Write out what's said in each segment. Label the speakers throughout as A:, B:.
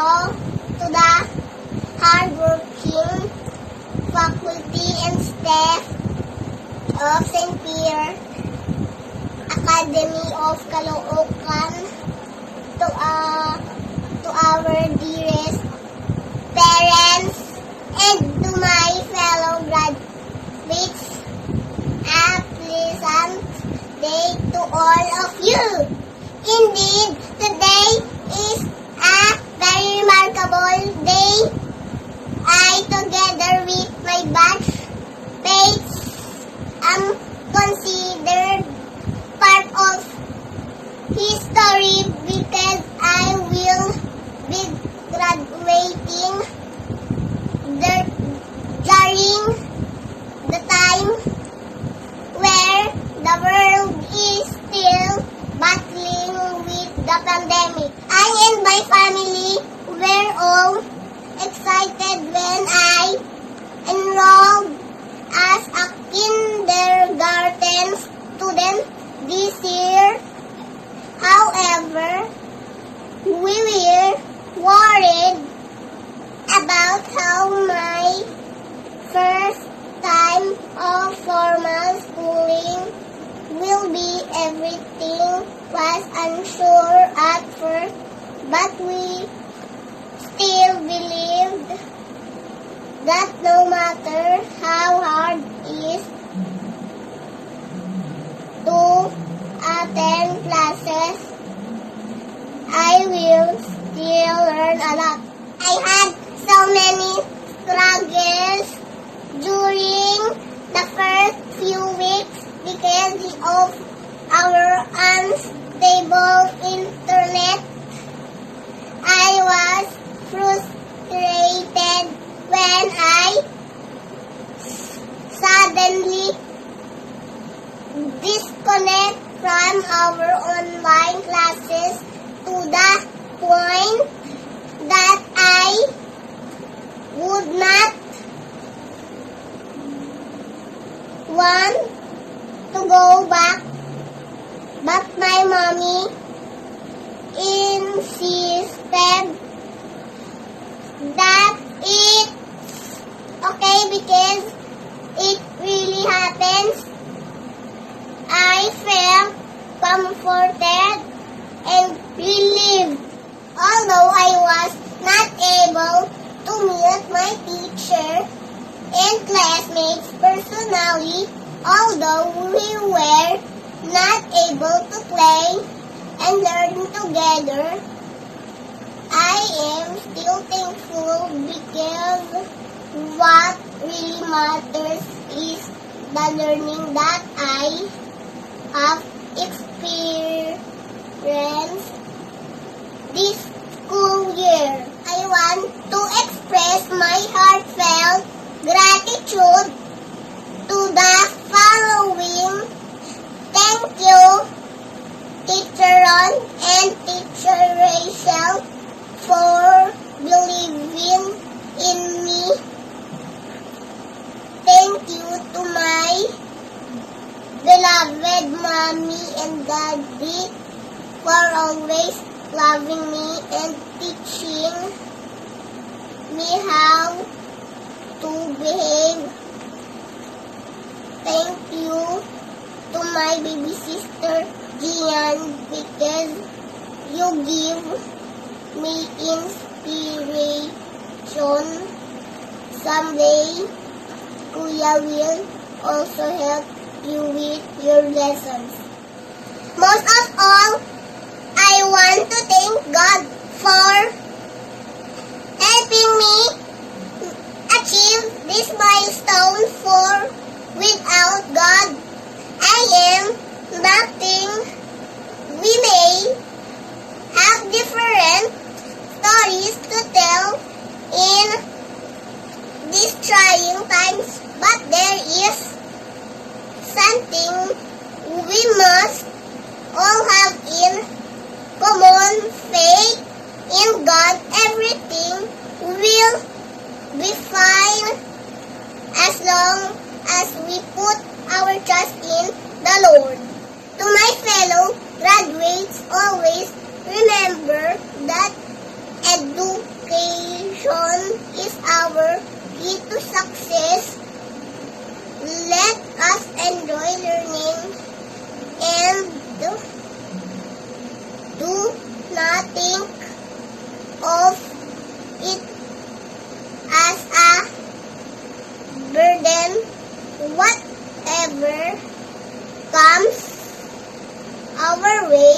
A: also to the hardworking faculty and staff of St. Pierre Academy of Caloocan, to our dearest parents, and to my fellow graduates, a pleasant day to all of you. Indeed, today is a very remarkable day. I, together with my batchmates, am considered part of history because I will be graduating during the time where the world is still battling with the pandemic. I and my family were all excited when I enrolled as a kindergarten student this year. However, we were worried about how my first time of formal schooling will be. Everything was unsure at first, but we still believed that no matter how hard it is to attend classes, I will still learn a lot. I had so many struggles during the first few weeks because of our unstable internet. I was frustrated when I suddenly disconnect from our online classes to the point that I would not want to go back, but my mommy insisted that it's okay because it really happens. I felt comforted and relieved. Although I was not able to meet my teacher and classmates personally, although we were not able to play and learn together, I am still thankful because what really matters is the learning that I have experienced this school year. I want to express my heartfelt gratitude to the following. Thank you, Teacher Ron and Teacher Rachel, for believing in me. Thank you to my beloved mommy and daddy for always loving me and teaching me how to behave. Thank you to my baby sister Gian because you give me inspiration. Someday, Kuya will also help you with your lessons. Most of all, I want to thank God for helping me achieve this milestone, for without God, I am nothing. We may have different stories to tell in these trying times, but there is something we must all have in common: faith in God. Everything will be fine as long as we put our trust in the Lord. To my fellow graduates, always remember that edu our key to success. Let us enjoy learning and do not think of it as a burden. Whatever comes our way,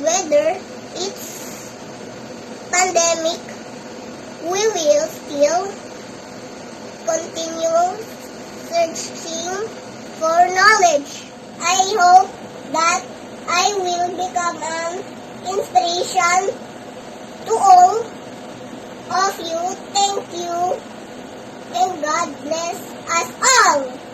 A: whether it's pandemic, we will still continue searching for knowledge. I hope that I will become an inspiration to all of you. Thank you, and God bless us all.